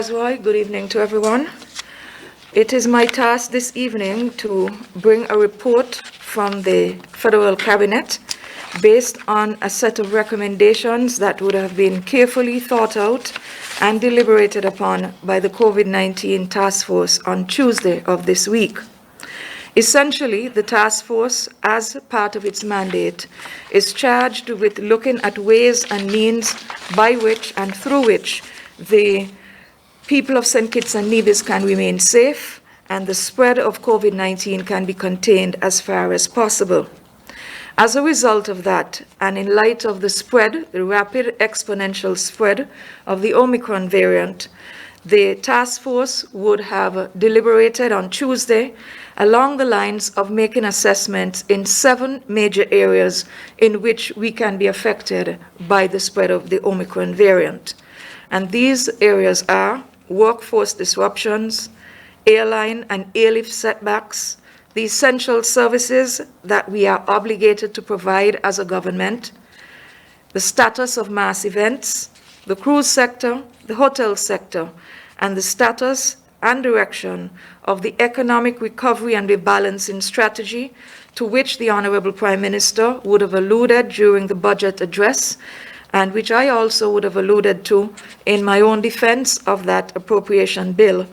Osroy. Good evening to everyone. It is my task this evening to bring a report from the Federal Cabinet based on a set of recommendations that would have been carefully thought out and deliberated upon by the COVID-19 task force on Tuesday of this week. Essentially, the task force, as part of its mandate, is charged with looking at ways and means by which and through which the people of St. Kitts and Nevis can remain safe and the spread of COVID-19 can be contained as far as possible. As a result of that, and in light of the spread, the rapid exponential spread of the Omicron variant, the task force would have deliberated on Tuesday along the lines of making assessments in 7 major areas in which we can be affected by the spread of the Omicron variant. And these areas are workforce disruptions, airline and airlift setbacks, the essential services that we are obligated to provide as a government, the status of mass events, the cruise sector, the hotel sector, and the status and direction of the economic recovery and rebalancing strategy to which the Honorable Prime Minister would have alluded during the budget address, and which I also would have alluded to in my own defense of that appropriation bill.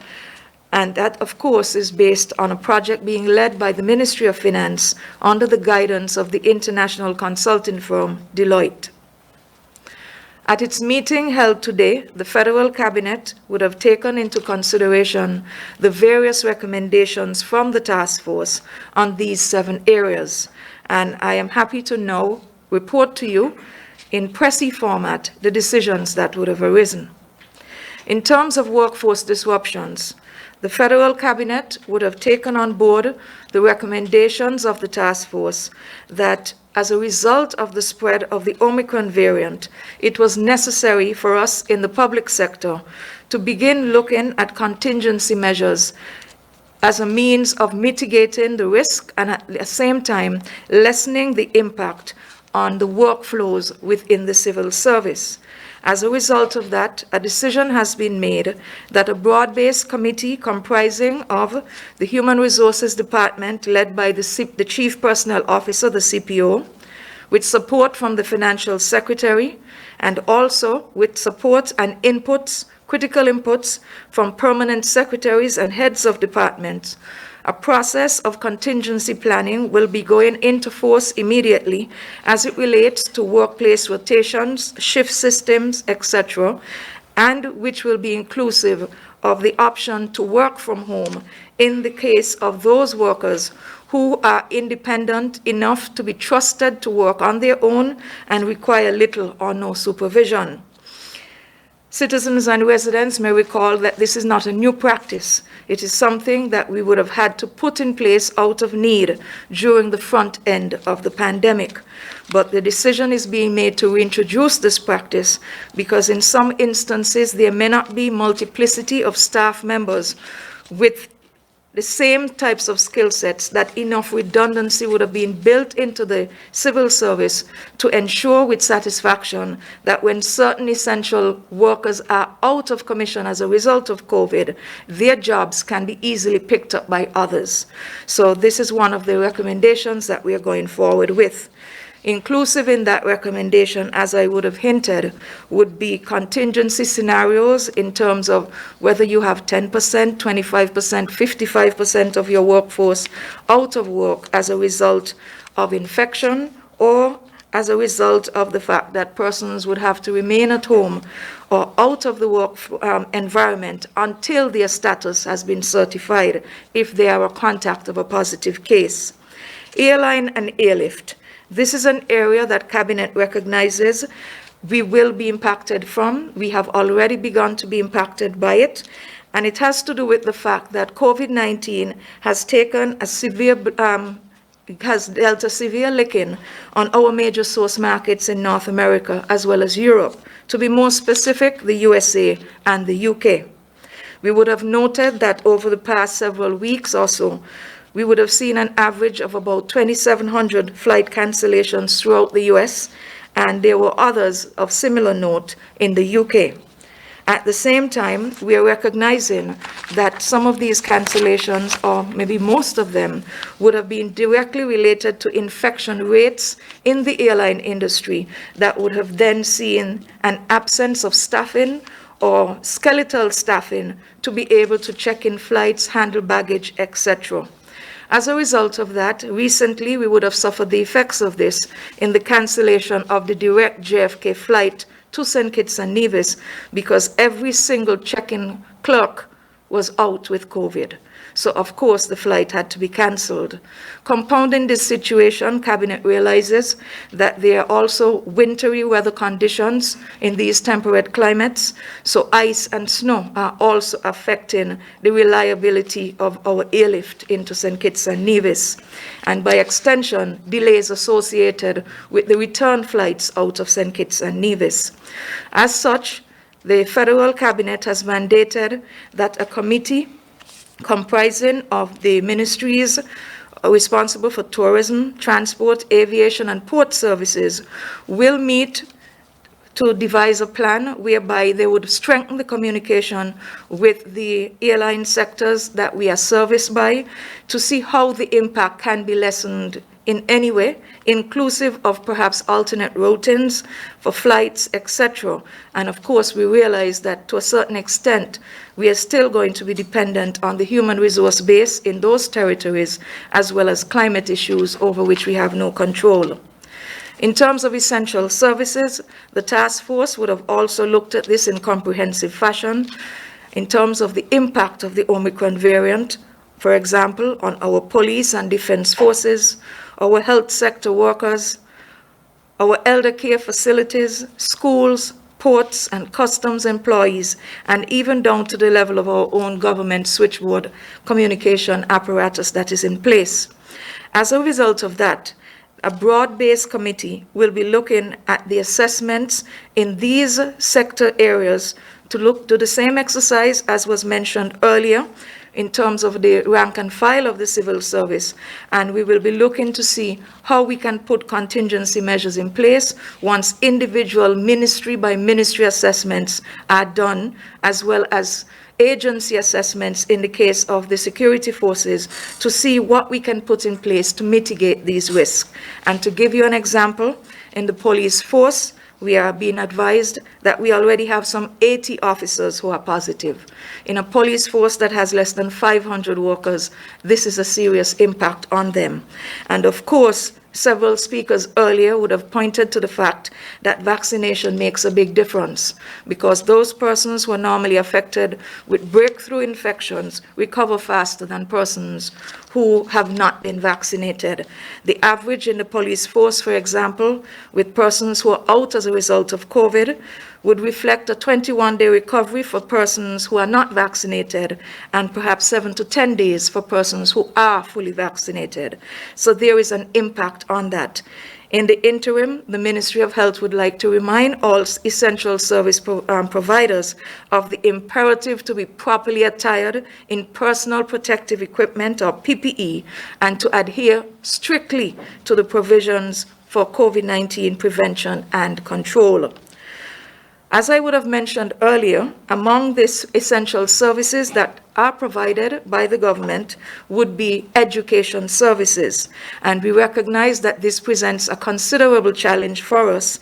And that, of course, is based on a project being led by the Ministry of Finance under the guidance of the international consulting firm Deloitte. At its meeting held today, the Federal Cabinet would have taken into consideration the various recommendations from the task force on these 7 areas. And I am happy to now report to you in pressy format the decisions that would have arisen. In terms of workforce disruptions, the Federal Cabinet would have taken on board the recommendations of the task force that as a result of the spread of the Omicron variant, it was necessary for us in the public sector to begin looking at contingency measures as a means of mitigating the risk and at the same time lessening the impact on the workflows within the civil service. As a result of that, a decision has been made that a broad-based committee comprising of the Human Resources Department, led by the Chief Personnel Officer, the CPO, with support from the Financial Secretary, and also with support and inputs, critical inputs from permanent secretaries and heads of departments. A process of contingency planning will be going into force immediately as it relates to workplace rotations, shift systems, etc., and which will be inclusive of the option to work from home in the case of those workers who are independent enough to be trusted to work on their own and require little or no supervision. Citizens and residents may recall that this is not a new practice. It is something that we would have had to put in place out of need during the front end of the pandemic. But the decision is being made to reintroduce this practice because in some instances there may not be multiplicity of staff members with the same types of skill sets, that enough redundancy would have been built into the civil service to ensure with satisfaction that when certain essential workers are out of commission as a result of COVID, their jobs can be easily picked up by others. So this is one of the recommendations that we are going forward with. Inclusive in that recommendation, as I would have hinted, would be contingency scenarios in terms of whether you have 10%, 25%, 55% of your workforce out of work as a result of infection or as a result of the fact that persons would have to remain at home or out of the work environment until their status has been certified if they are a contact of a positive case. Airline and airlift. This is an area that Cabinet recognizes we will be impacted from. We have already begun to be impacted by it, and it has to do with the fact that COVID-19 has taken has dealt a severe licking on our major source markets in North America as well as Europe. To be more specific, the USA and the UK. We would have noted that over the past several weeks or so, we would have seen an average of about 2,700 flight cancellations throughout the US, and there were others of similar note in the UK. At the same time, we are recognizing that some of these cancellations, or maybe most of them, would have been directly related to infection rates in the airline industry that would have then seen an absence of staffing or skeletal staffing to be able to check in flights, handle baggage, etc. As a result of that, recently we would have suffered the effects of this in the cancellation of the direct JFK flight to St. Kitts and Nevis because every single check-in clerk was out with COVID. So, of course, the flight had to be cancelled. Compounding this situation, Cabinet realizes that there are also wintry weather conditions in these temperate climates, so ice and snow are also affecting the reliability of our airlift into St. Kitts and Nevis, and by extension, delays associated with the return flights out of St. Kitts and Nevis. As such, the Federal Cabinet has mandated that a committee comprising of the ministries responsible for tourism, transport, aviation, and port services will meet to devise a plan whereby they would strengthen the communication with the airline sectors that we are serviced by to see how the impact can be lessened in any way, inclusive of perhaps alternate routines for flights, etc. And of course, we realize that to a certain extent, we are still going to be dependent on the human resource base in those territories, as well as climate issues over which we have no control. In terms of essential services, the task force would have also looked at this in comprehensive fashion in terms of the impact of the Omicron variant, for example, on our police and defense forces, our health sector workers, our elder care facilities, schools, ports, and customs employees, and even down to the level of our own government switchboard communication apparatus that is in place. As a result of that, a broad-based committee will be looking at the assessments in these sector areas to do the same exercise as was mentioned earlier in terms of the rank and file of the civil service, and we will be looking to see how we can put contingency measures in place once individual ministry by ministry assessments are done, as well as agency assessments in the case of the security forces to see what we can put in place to mitigate these risks. And to give you an example, in the police force, we are being advised that we already have some 80 officers who are positive. In a police force that has less than 500 workers, this is a serious impact on them. And of course, several speakers earlier would have pointed to the fact that vaccination makes a big difference because those persons who are normally affected with breakthrough infections recover faster than persons who have not been vaccinated. The average in the police force, for example, with persons who are out as a result of COVID, would reflect a 21-day recovery for persons who are not vaccinated and perhaps 7 to 10 days for persons who are fully vaccinated. So there is an impact on that. In the interim, the Ministry of Health would like to remind all essential service providers of the imperative to be properly attired in personal protective equipment or PPE and to adhere strictly to the provisions for COVID-19 prevention and control. As I would have mentioned earlier, among these essential services that are provided by the government would be education services. And we recognize that this presents a considerable challenge for us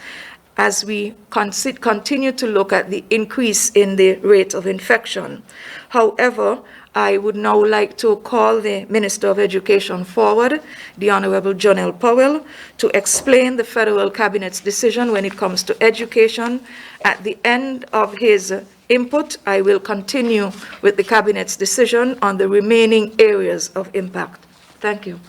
as we continue to look at the increase in the rate of infection. However, I would now like to call the Minister of Education forward, the Honorable Jonelle Powell, to explain the Federal Cabinet's decision when it comes to education. At the end of his input, I will continue with the Cabinet's decision on the remaining areas of impact. Thank you.